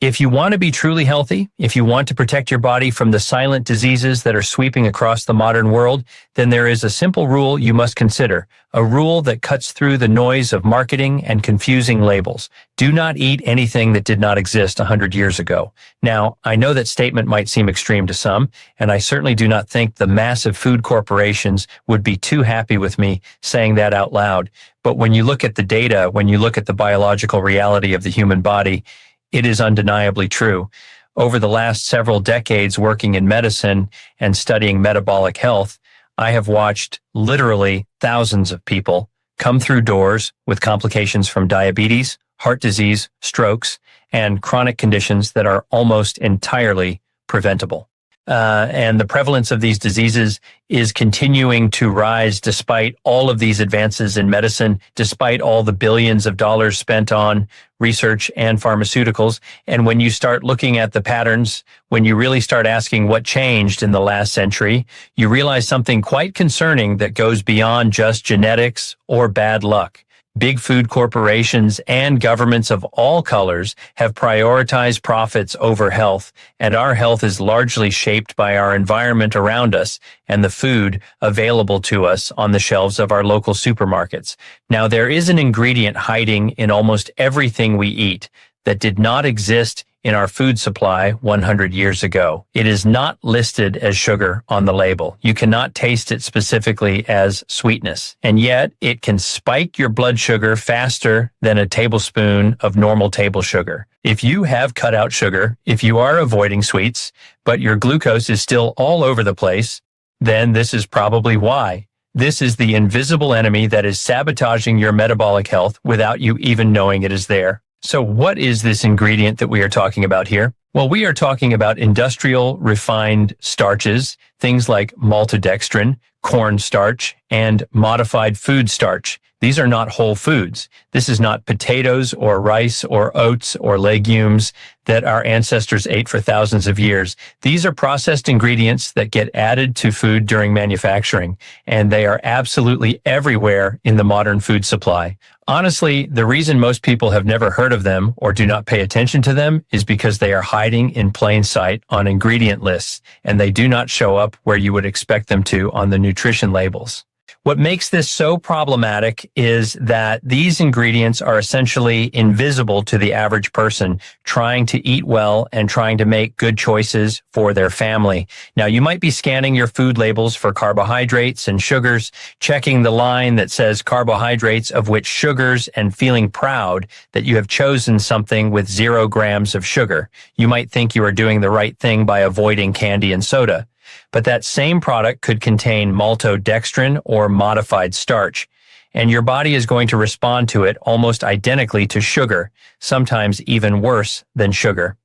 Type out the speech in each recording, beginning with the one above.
If you want to be truly healthy, if you want to protect your body from the silent diseases that are sweeping across the modern world, then there is a simple rule you must consider, a rule that cuts through the noise of marketing and confusing labels. Do not eat anything that did not exist 100 years ago. Now, I know that statement might seem extreme to some, and I certainly do not think the massive food corporations would be too happy with me saying that out loud. But when you look at the data, when you look at the biological reality of the human body, it is undeniably true. Over the last several decades working in medicine and studying metabolic health, I have watched literally thousands of people come through doors with complications from diabetes, heart disease, strokes, and chronic conditions that are almost entirely preventable. And the prevalence of these diseases is continuing to rise despite all of these advances in medicine, despite all the billions of dollars spent on research and pharmaceuticals. And when you start looking at the patterns, when you really start asking what changed in the last century, you realize something quite concerning that goes beyond just genetics or bad luck. Big food corporations and governments of all colors have prioritized profits over health, and our health is largely shaped by our environment around us and the food available to us on the shelves of our local supermarkets. Now, there is an ingredient hiding in almost everything we eat that did not exist in our food supply 100 years ago. It is not listed as sugar on the label. You cannot taste it specifically as sweetness, and yet it can spike your blood sugar faster than a tablespoon of normal table sugar. If you have cut out sugar, if you are avoiding sweets, but your glucose is still all over the place, then this is probably why. This is the invisible enemy that is sabotaging your metabolic health without you even knowing it is there. So what is this ingredient that we are talking about here? Well, we are talking about industrial refined starches, things like maltodextrin, corn starch, and modified food starch. These are not whole foods. This is not potatoes or rice or oats or legumes that our ancestors ate for thousands of years. These are processed ingredients that get added to food during manufacturing, and they are absolutely everywhere in the modern food supply. Honestly, the reason most people have never heard of them or do not pay attention to them is because they are hiding in plain sight on ingredient lists, and they do not show up where you would expect them to on the nutrition labels. What makes this so problematic is that these ingredients are essentially invisible to the average person trying to eat well and trying to make good choices for their family. Now, you might be scanning your food labels for carbohydrates and sugars, checking the line that says carbohydrates of which sugars, and feeling proud that you have chosen something with 0 grams of sugar. You might think you are doing the right thing by avoiding candy and soda. But that same product could contain maltodextrin or modified starch, and your body is going to respond to it almost identically to sugar, sometimes even worse than sugar.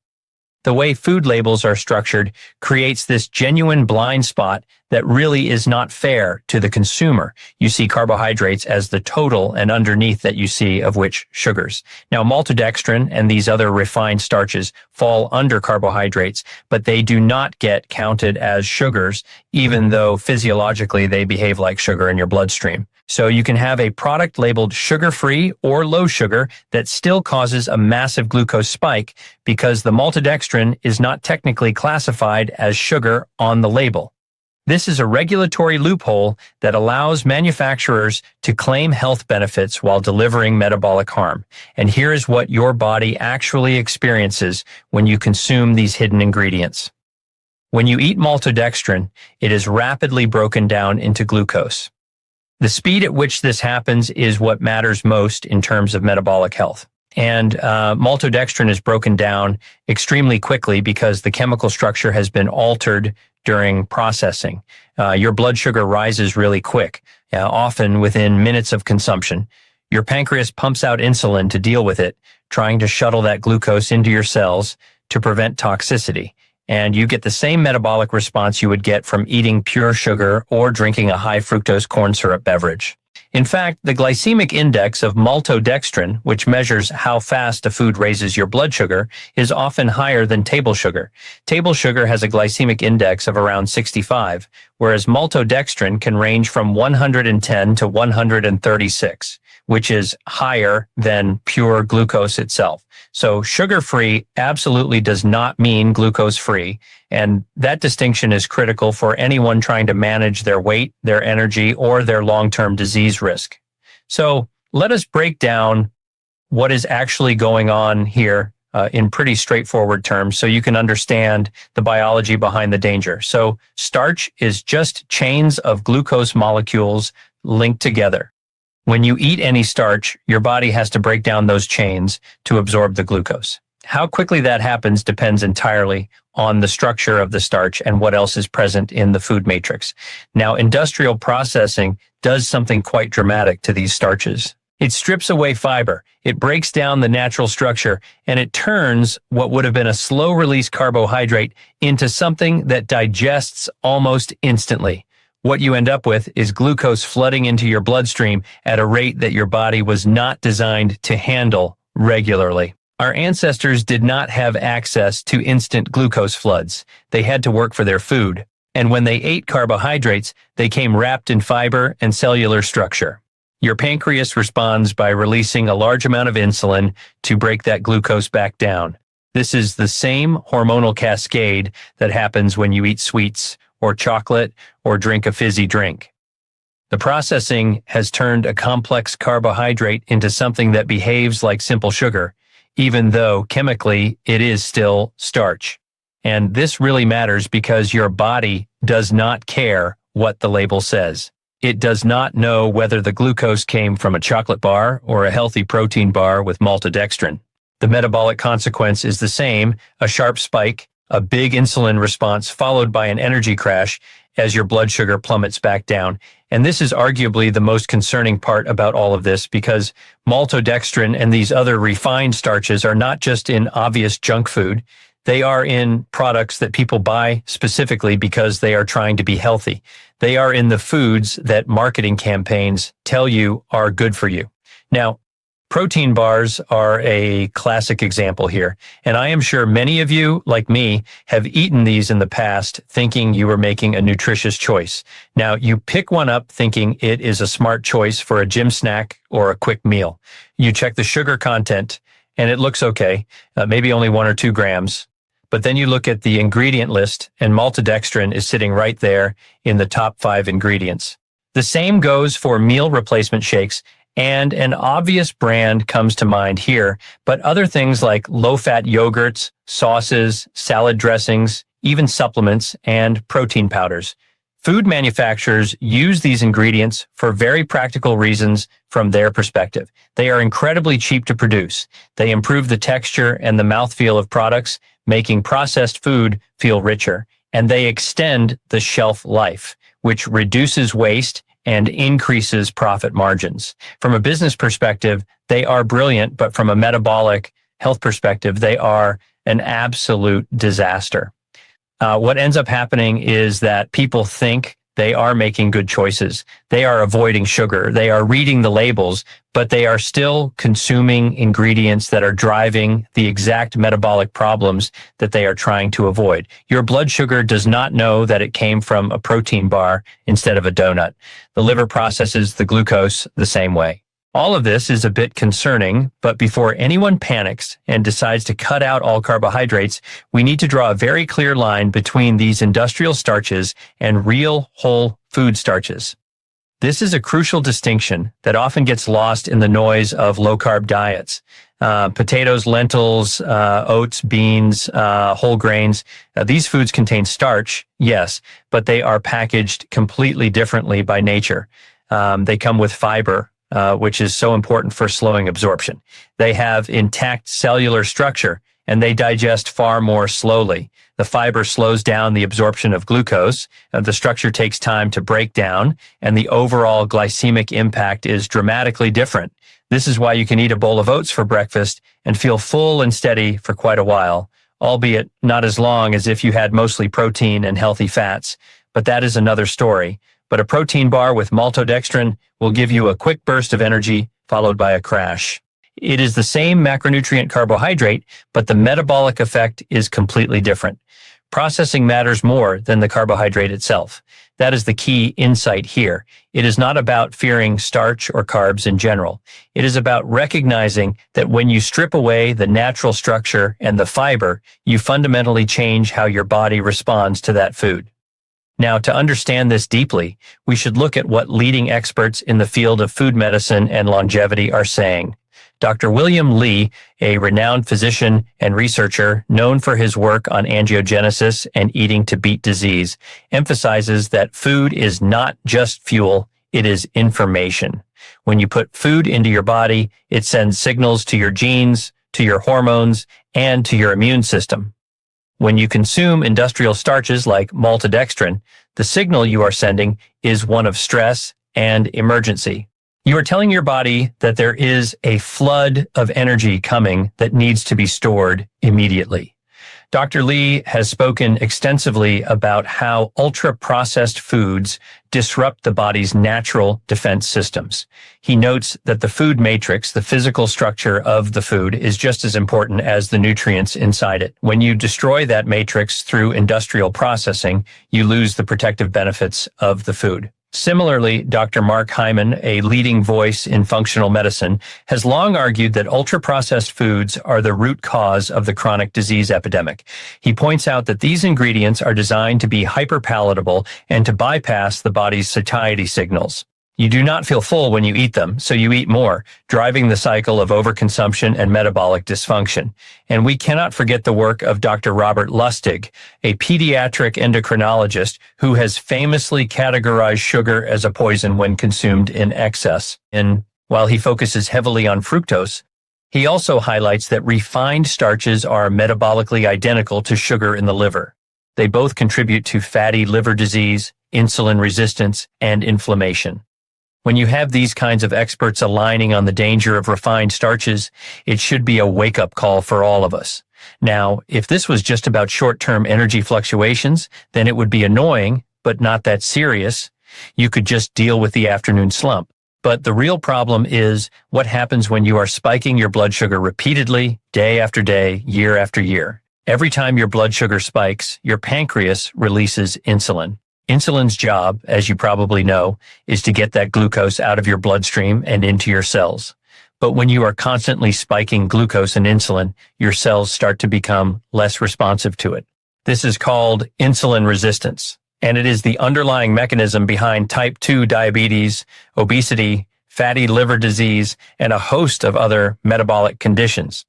The way food labels are structured creates this genuine blind spot that really is not fair to the consumer. You see carbohydrates as the total, and underneath that you see of which sugars. Now, maltodextrin and these other refined starches fall under carbohydrates, but they do not get counted as sugars, even though physiologically they behave like sugar in your bloodstream. So you can have a product labeled sugar-free or low sugar that still causes a massive glucose spike because the maltodextrin is not technically classified as sugar on the label. This is a regulatory loophole that allows manufacturers to claim health benefits while delivering metabolic harm. And here is what your body actually experiences when you consume these hidden ingredients. When you eat maltodextrin, it is rapidly broken down into glucose. The speed at which this happens is what matters most in terms of metabolic health. And maltodextrin is broken down extremely quickly because the chemical structure has been altered during processing. Your blood sugar rises really quick, often within minutes of consumption. Your pancreas pumps out insulin to deal with it, trying to shuttle that glucose into your cells to prevent toxicity. And you get the same metabolic response you would get from eating pure sugar or drinking a high fructose corn syrup beverage. In fact, the glycemic index of maltodextrin, which measures how fast a food raises your blood sugar, is often higher than table sugar. Table sugar has a glycemic index of around 65, whereas maltodextrin can range from 110 to 136, which is higher than pure glucose itself. So sugar-free absolutely does not mean glucose-free, and that distinction is critical for anyone trying to manage their weight, their energy, or their long-term disease risk. So let us break down what is actually going on here in pretty straightforward terms so you can understand the biology behind the danger. So starch is just chains of glucose molecules linked together. When you eat any starch, your body has to break down those chains to absorb the glucose. How quickly that happens depends entirely on the structure of the starch and what else is present in the food matrix. Now, industrial processing does something quite dramatic to these starches. It strips away fiber, it breaks down the natural structure, and it turns what would have been a slow-release carbohydrate into something that digests almost instantly. What you end up with is glucose flooding into your bloodstream at a rate that your body was not designed to handle regularly. Our ancestors did not have access to instant glucose floods. They had to work for their food. And when they ate carbohydrates, they came wrapped in fiber and cellular structure. Your pancreas responds by releasing a large amount of insulin to break that glucose back down. This is the same hormonal cascade that happens when you eat sweets or chocolate or drink a fizzy drink. The processing has turned a complex carbohydrate into something that behaves like simple sugar, even though chemically it is still starch. And this really matters because your body does not care what the label says. It does not know whether the glucose came from a chocolate bar or a healthy protein bar with maltodextrin. The metabolic consequence is the same, a sharp spike, a big insulin response followed by an energy crash as your blood sugar plummets back down. And this is arguably the most concerning part about all of this because maltodextrin and these other refined starches are not just in obvious junk food. They are in products that people buy specifically because they are trying to be healthy. They are in the foods that marketing campaigns tell you are good for you. Now, protein bars are a classic example here, and I am sure many of you, like me, have eaten these in the past thinking you were making a nutritious choice. Now, you pick one up thinking it is a smart choice for a gym snack or a quick meal. You check the sugar content, and it looks okay, maybe only 1 or 2 grams. But then you look at the ingredient list, and maltodextrin is sitting right there in the top 5 ingredients. The same goes for meal replacement shakes, and an obvious brand comes to mind here, but other things like low-fat yogurts, sauces, salad dressings, even supplements, and protein powders. Food manufacturers use these ingredients for very practical reasons from their perspective. They are incredibly cheap to produce. They improve the texture and the mouthfeel of products, making processed food feel richer, and they extend the shelf life, which reduces waste and increases profit margins. From a business perspective, they are brilliant, but from a metabolic health perspective, they are an absolute disaster. What ends up happening is that people think they are making good choices. They are avoiding sugar. They are reading the labels, but they are still consuming ingredients that are driving the exact metabolic problems that they are trying to avoid. Your blood sugar does not know that it came from a protein bar instead of a donut. The liver processes the glucose the same way. All of this is a bit concerning, but before anyone panics and decides to cut out all carbohydrates, we need to draw a very clear line between these industrial starches and real whole food starches. This is a crucial distinction that often gets lost in the noise of low-carb diets. Potatoes, lentils, oats, beans, whole grains. These foods contain starch, yes, but they are packaged completely differently by nature. They come with fiber, which is so important for slowing absorption. They have intact cellular structure, and they digest far more slowly. The fiber slows down the absorption of glucose, the structure takes time to break down, and the overall glycemic impact is dramatically different. This is why you can eat a bowl of oats for breakfast and feel full and steady for quite a while, albeit not as long as if you had mostly protein and healthy fats. But that is another story. But a protein bar with maltodextrin will give you a quick burst of energy followed by a crash. It is the same macronutrient carbohydrate, but the metabolic effect is completely different. Processing matters more than the carbohydrate itself. That is the key insight here. It is not about fearing starch or carbs in general. It is about recognizing that when you strip away the natural structure and the fiber, you fundamentally change how your body responds to that food. Now, to understand this deeply, we should look at what leading experts in the field of food medicine and longevity are saying. Dr. William Li, a renowned physician and researcher known for his work on angiogenesis and eating to beat disease, emphasizes that food is not just fuel, it is information. When you put food into your body, it sends signals to your genes, to your hormones, and to your immune system. When you consume industrial starches like maltodextrin, the signal you are sending is one of stress and emergency. You are telling your body that there is a flood of energy coming that needs to be stored immediately. Dr. Li has spoken extensively about how ultra-processed foods disrupt the body's natural defense systems. He notes that the food matrix, the physical structure of the food, is just as important as the nutrients inside it. When you destroy that matrix through industrial processing, you lose the protective benefits of the food. Similarly, Dr. Mark Hyman, a leading voice in functional medicine, has long argued that ultra-processed foods are the root cause of the chronic disease epidemic. He points out that these ingredients are designed to be hyperpalatable and to bypass the body's satiety signals. You do not feel full when you eat them, so you eat more, driving the cycle of overconsumption and metabolic dysfunction. And we cannot forget the work of Dr. Robert Lustig, a pediatric endocrinologist who has famously categorized sugar as a poison when consumed in excess. And while he focuses heavily on fructose, he also highlights that refined starches are metabolically identical to sugar in the liver. They both contribute to fatty liver disease, insulin resistance, and inflammation. When you have these kinds of experts aligning on the danger of refined starches, it should be a wake-up call for all of us. Now, if this was just about short-term energy fluctuations, then it would be annoying, but not that serious. You could just deal with the afternoon slump. But the real problem is what happens when you are spiking your blood sugar repeatedly, day after day, year after year. Every time your blood sugar spikes, your pancreas releases insulin. Insulin's job, as you probably know, is to get that glucose out of your bloodstream and into your cells. But when you are constantly spiking glucose and insulin, your cells start to become less responsive to it. This is called insulin resistance, and it is the underlying mechanism behind type 2 diabetes, obesity, fatty liver disease, and a host of other metabolic conditions.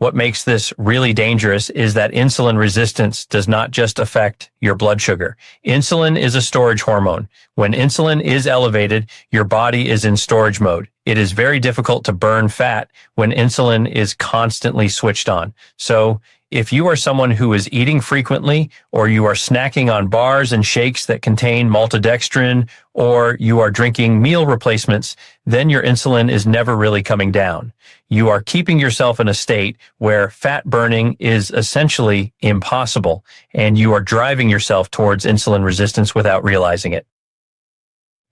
What makes this really dangerous is that insulin resistance does not just affect your blood sugar. Insulin is a storage hormone. When insulin is elevated, your body is in storage mode. It is very difficult to burn fat when insulin is constantly switched on. So, if you are someone who is eating frequently, or you are snacking on bars and shakes that contain maltodextrin, or you are drinking meal replacements, then your insulin is never really coming down. You are keeping yourself in a state where fat burning is essentially impossible, and you are driving yourself towards insulin resistance without realizing it.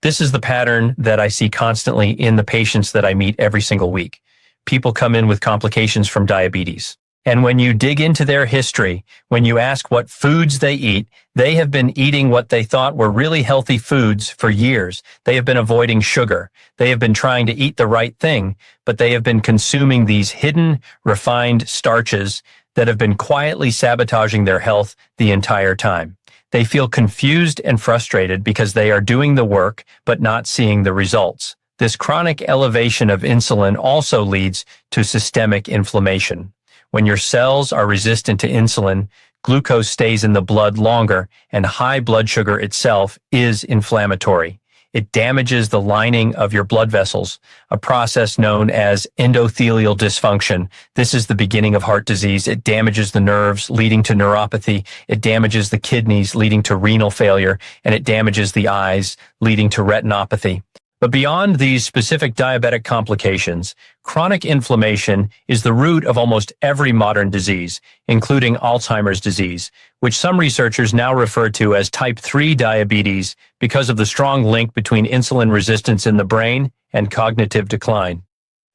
This is the pattern that I see constantly in the patients that I meet every single week. People come in with complications from diabetes. And when you dig into their history, when you ask what foods they eat, they have been eating what they thought were really healthy foods for years. They have been avoiding sugar. They have been trying to eat the right thing, but they have been consuming these hidden, refined starches that have been quietly sabotaging their health the entire time. They feel confused and frustrated because they are doing the work, but not seeing the results. This chronic elevation of insulin also leads to systemic inflammation. When your cells are resistant to insulin, glucose stays in the blood longer, and high blood sugar itself is inflammatory. It damages the lining of your blood vessels, a process known as endothelial dysfunction. This is the beginning of heart disease. It damages the nerves, leading to neuropathy. It damages the kidneys, leading to renal failure, and it damages the eyes, leading to retinopathy. But beyond these specific diabetic complications, chronic inflammation is the root of almost every modern disease, including Alzheimer's disease, which some researchers now refer to as type 3 diabetes because of the strong link between insulin resistance in the brain and cognitive decline.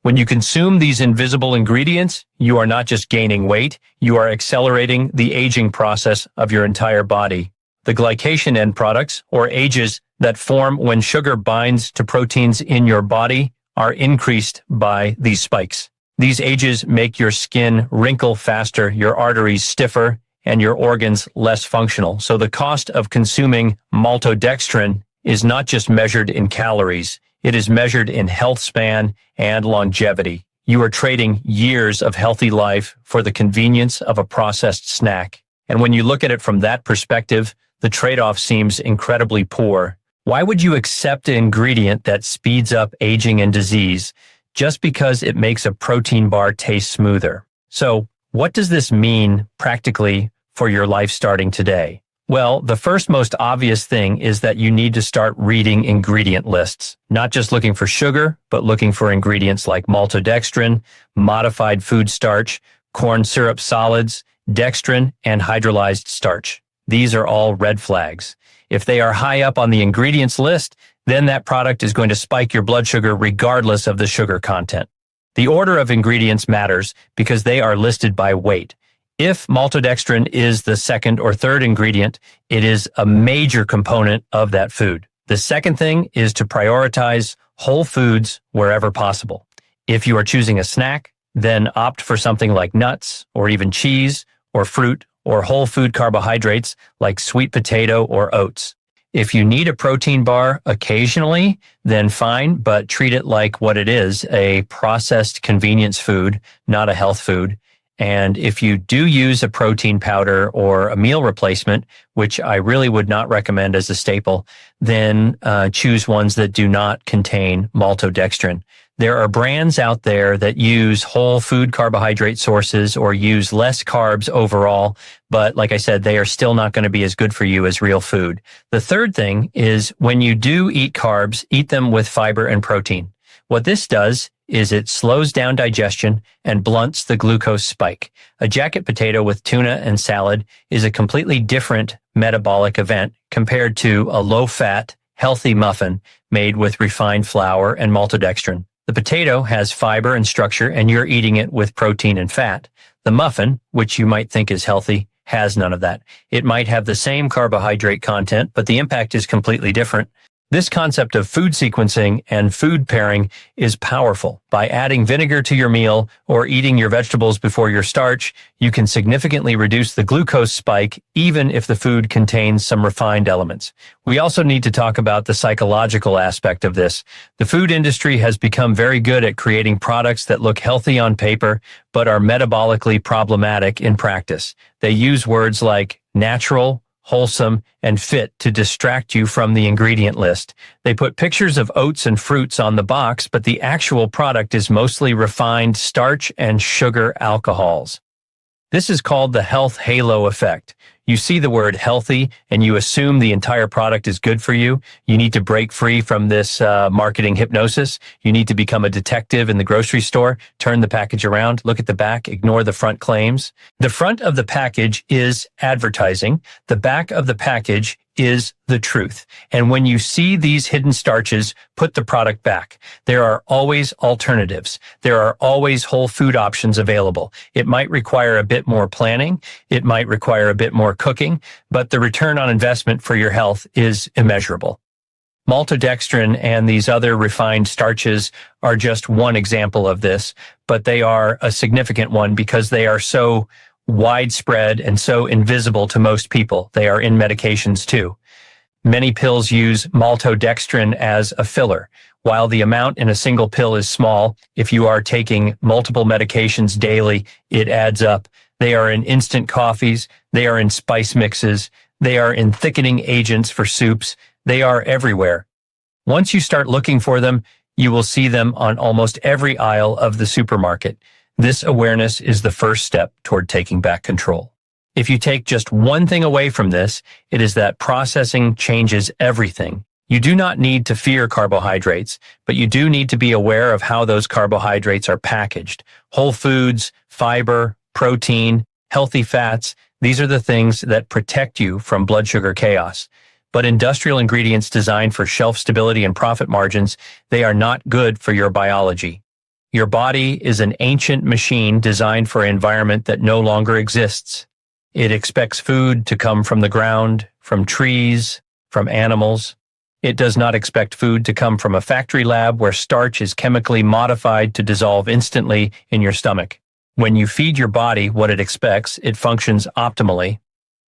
When you consume these invisible ingredients, you are not just gaining weight, you are accelerating the aging process of your entire body. The glycation end products, or AGEs, that form when sugar binds to proteins in your body are increased by these spikes. These AGEs make your skin wrinkle faster, your arteries stiffer, and your organs less functional. So the cost of consuming maltodextrin is not just measured in calories, it is measured in health span and longevity. You are trading years of healthy life for the convenience of a processed snack. And when you look at it from that perspective, the trade-off seems incredibly poor. Why would you accept an ingredient that speeds up aging and disease just because it makes a protein bar taste smoother? So, what does this mean practically for your life starting today? Well, the first most obvious thing is that you need to start reading ingredient lists, not just looking for sugar, but looking for ingredients like maltodextrin, modified food starch, corn syrup solids, dextrin, and hydrolyzed starch. These are all red flags. If they are high up on the ingredients list, then that product is going to spike your blood sugar regardless of the sugar content. The order of ingredients matters because they are listed by weight. If maltodextrin is the second or third ingredient, it is a major component of that food. The second thing is to prioritize whole foods wherever possible. If you are choosing a snack, then opt for something like nuts or even cheese or fruit or whole food carbohydrates like sweet potato or oats. If you need a protein bar occasionally, then fine, but treat it like what it is, a processed convenience food, not a health food. And if you do use a protein powder or a meal replacement, which I really would not recommend as a staple, then choose ones that do not contain maltodextrin. There are brands out there that use whole food carbohydrate sources or use less carbs overall, but like I said, they are still not going to be as good for you as real food. The third thing is when you do eat carbs, eat them with fiber and protein. What this does is it slows down digestion and blunts the glucose spike. A jacket potato with tuna and salad is a completely different metabolic event compared to a low-fat, healthy muffin made with refined flour and maltodextrin. The potato has fiber and structure, and you're eating it with protein and fat. The muffin, which you might think is healthy, has none of that. It might have the same carbohydrate content, but the impact is completely different. This concept of food sequencing and food pairing is powerful. By adding vinegar to your meal or eating your vegetables before your starch, you can significantly reduce the glucose spike even if the food contains some refined elements. We also need to talk about the psychological aspect of this. The food industry has become very good at creating products that look healthy on paper but are metabolically problematic in practice. They use words like natural, wholesome, and fit to distract you from the ingredient list. They put pictures of oats and fruits on the box, but the actual product is mostly refined starch and sugar alcohols. This is called the health halo effect. You see the word healthy and you assume the entire product is good for you. You need to break free from this marketing hypnosis. You need to become a detective in the grocery store, turn the package around, look at the back, ignore the front claims. The front of the package is advertising. The back of the package is the truth. And when you see these hidden starches, put the product back. There are always alternatives. There are always whole food options available. It might require a bit more planning. It might require a bit more cooking, but the return on investment for your health is immeasurable. Maltodextrin and these other refined starches are just one example of this, but they are a significant one because they are so widespread and so invisible to most people. They are in medications too. Many pills use maltodextrin as a filler. While the amount in a single pill is small, if you are taking multiple medications daily, it adds up. They are in instant coffees. They are in spice mixes. They are in thickening agents for soups. They are everywhere. Once you start looking for them, you will see them on almost every aisle of the supermarket. This awareness is the first step toward taking back control. If you take just one thing away from this, it is that processing changes everything. You do not need to fear carbohydrates, but you do need to be aware of how those carbohydrates are packaged. Whole foods, fiber, protein, healthy fats, these are the things that protect you from blood sugar chaos. But industrial ingredients designed for shelf stability and profit margins, they are not good for your biology. Your body is an ancient machine designed for an environment that no longer exists. It expects food to come from the ground, from trees, from animals. It does not expect food to come from a factory lab where starch is chemically modified to dissolve instantly in your stomach. When you feed your body what it expects, it functions optimally.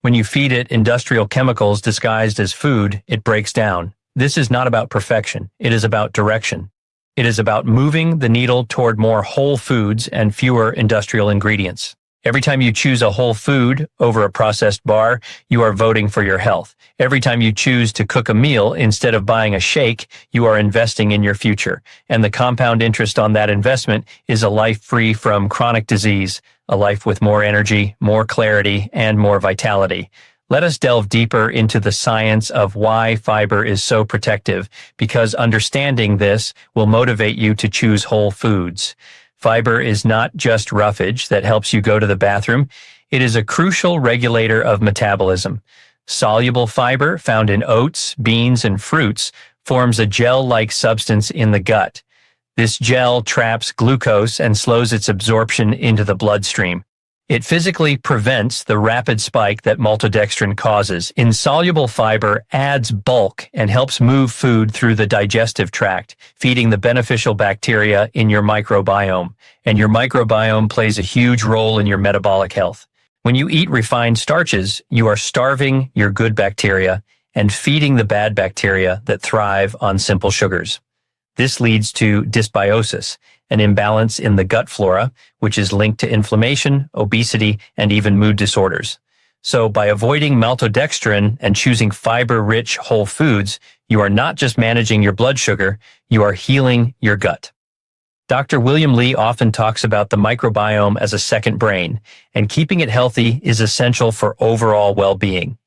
When you feed it industrial chemicals disguised as food, it breaks down. This is not about perfection. It is about direction. It is about moving the needle toward more whole foods and fewer industrial ingredients. Every time you choose a whole food over a processed bar, you are voting for your health. Every time you choose to cook a meal instead of buying a shake, you are investing in your future. And the compound interest on that investment is a life free from chronic disease, a life with more energy, more clarity, and more vitality. Let us delve deeper into the science of why fiber is so protective, because understanding this will motivate you to choose whole foods. Fiber is not just roughage that helps you go to the bathroom. It is a crucial regulator of metabolism. Soluble fiber found in oats, beans, and fruits forms a gel-like substance in the gut. This gel traps glucose and slows its absorption into the bloodstream. It physically prevents the rapid spike that maltodextrin causes. Insoluble fiber adds bulk and helps move food through the digestive tract, feeding the beneficial bacteria in your microbiome. And your microbiome plays a huge role in your metabolic health. When you eat refined starches, you are starving your good bacteria and feeding the bad bacteria that thrive on simple sugars. This leads to dysbiosis, an imbalance in the gut flora, which is linked to inflammation, obesity, and even mood disorders. So by avoiding maltodextrin and choosing fiber-rich whole foods, you are not just managing your blood sugar, you are healing your gut. Dr. William Li often talks about the microbiome as a second brain, and keeping it healthy is essential for overall well-being.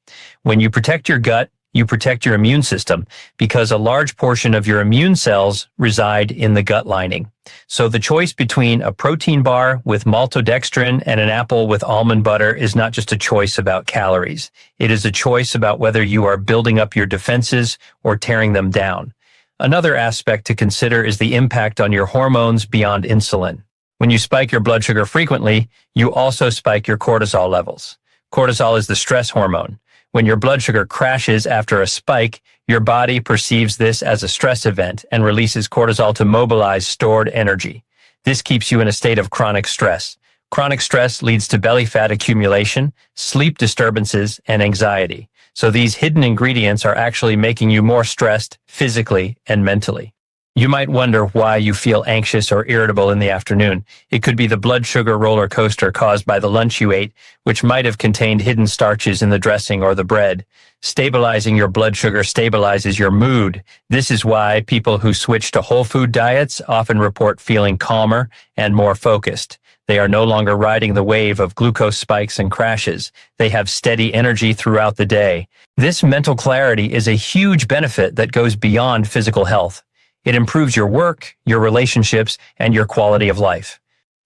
When you protect your gut, you protect your immune system because a large portion of your immune cells reside in the gut lining. So the choice between a protein bar with maltodextrin and an apple with almond butter is not just a choice about calories. It is a choice about whether you are building up your defenses or tearing them down. Another aspect to consider is the impact on your hormones beyond insulin. When you spike your blood sugar frequently, you also spike your cortisol levels. Cortisol is the stress hormone. When your blood sugar crashes after a spike, your body perceives this as a stress event and releases cortisol to mobilize stored energy. This keeps you in a state of chronic stress. Chronic stress leads to belly fat accumulation, sleep disturbances, and anxiety. So these hidden ingredients are actually making you more stressed physically and mentally. You might wonder why you feel anxious or irritable in the afternoon. It could be the blood sugar roller coaster caused by the lunch you ate, which might have contained hidden starches in the dressing or the bread. Stabilizing your blood sugar stabilizes your mood. This is why people who switch to whole food diets often report feeling calmer and more focused. They are no longer riding the wave of glucose spikes and crashes. They have steady energy throughout the day. This mental clarity is a huge benefit that goes beyond physical health. It improves your work, your relationships, and your quality of life.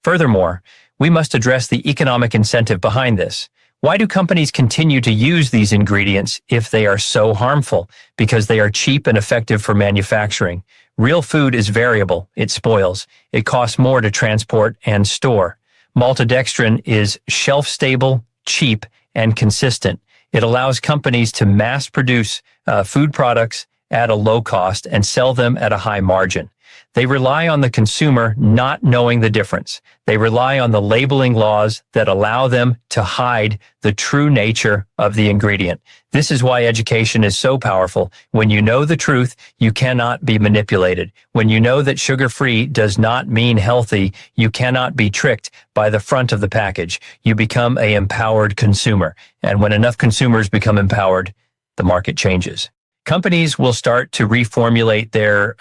Furthermore, we must address the economic incentive behind this. Why do companies continue to use these ingredients if they are so harmful? Because they are cheap and effective for manufacturing. Real food is variable. It spoils. It costs more to transport and store. Maltodextrin is shelf-stable, cheap, and consistent. It allows companies to mass-produce food products at a low cost and sell them at a high margin. They rely on the consumer not knowing the difference. They rely on the labeling laws that allow them to hide the true nature of the ingredient. This is why education is so powerful. When you know the truth, you cannot be manipulated. When you know that sugar-free does not mean healthy, you cannot be tricked by the front of the package. You become an empowered consumer. And when enough consumers become empowered, the market changes. Companies will start to reformulate their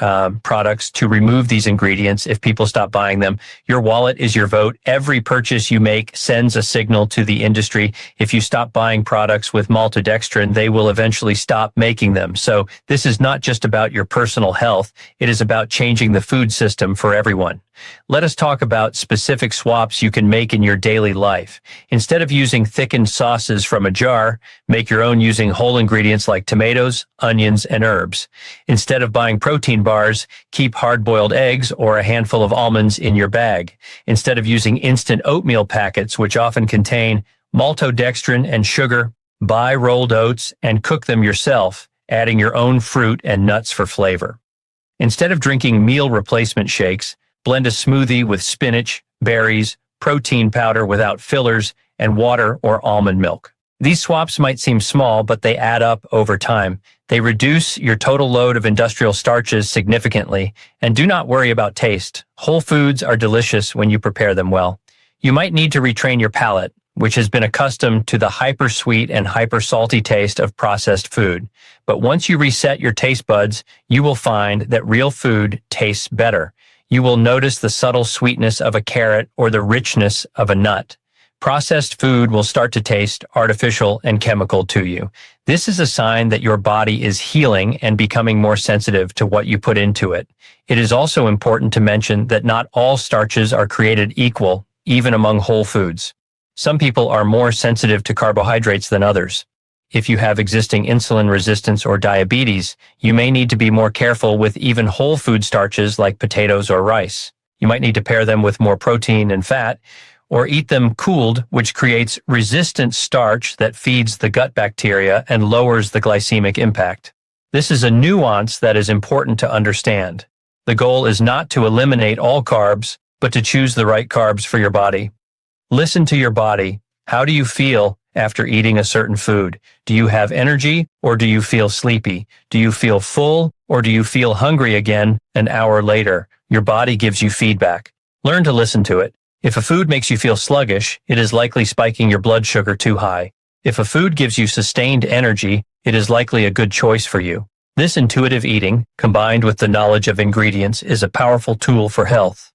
products to remove these ingredients if people stop buying them. Your wallet is your vote. Every purchase you make sends a signal to the industry. If you stop buying products with maltodextrin, they will eventually stop making them. So this is not just about your personal health. It is about changing the food system for everyone. Let us talk about specific swaps you can make in your daily life. Instead of using thickened sauces from a jar, make your own using whole ingredients like tomatoes, onions, and herbs. Instead of buying protein bars, keep hard-boiled eggs or a handful of almonds in your bag. Instead of using instant oatmeal packets, which often contain maltodextrin and sugar, Buy rolled oats and cook them yourself, adding your own fruit and nuts for flavor. Instead of drinking meal replacement shakes, blend a smoothie with spinach, berries, protein powder without fillers, and water or almond milk. These swaps might seem small, but they add up over time. They reduce your total load of industrial starches significantly, and do not worry about taste. Whole foods are delicious when you prepare them well. You might need to retrain your palate, which has been accustomed to the hyper-sweet and hyper-salty taste of processed food. But once you reset your taste buds, you will find that real food tastes better. You will notice the subtle sweetness of a carrot or the richness of a nut. Processed food will start to taste artificial and chemical to you. This is a sign that your body is healing and becoming more sensitive to what you put into it. It is also important to mention that not all starches are created equal, even among whole foods. Some people are more sensitive to carbohydrates than others. If you have existing insulin resistance or diabetes, you may need to be more careful with even whole food starches like potatoes or rice. You might need to pair them with more protein and fat, or eat them cooled, which creates resistant starch that feeds the gut bacteria and lowers the glycemic impact. This is a nuance that is important to understand. The goal is not to eliminate all carbs, but to choose the right carbs for your body. Listen to your body. How do you feel after eating a certain food? Do you have energy or do you feel sleepy? Do you feel full or do you feel hungry again an hour later? Your body gives you feedback. Learn to listen to it. If a food makes you feel sluggish, it is likely spiking your blood sugar too high. If a food gives you sustained energy, it is likely a good choice for you. This intuitive eating, combined with the knowledge of ingredients, is a powerful tool for health.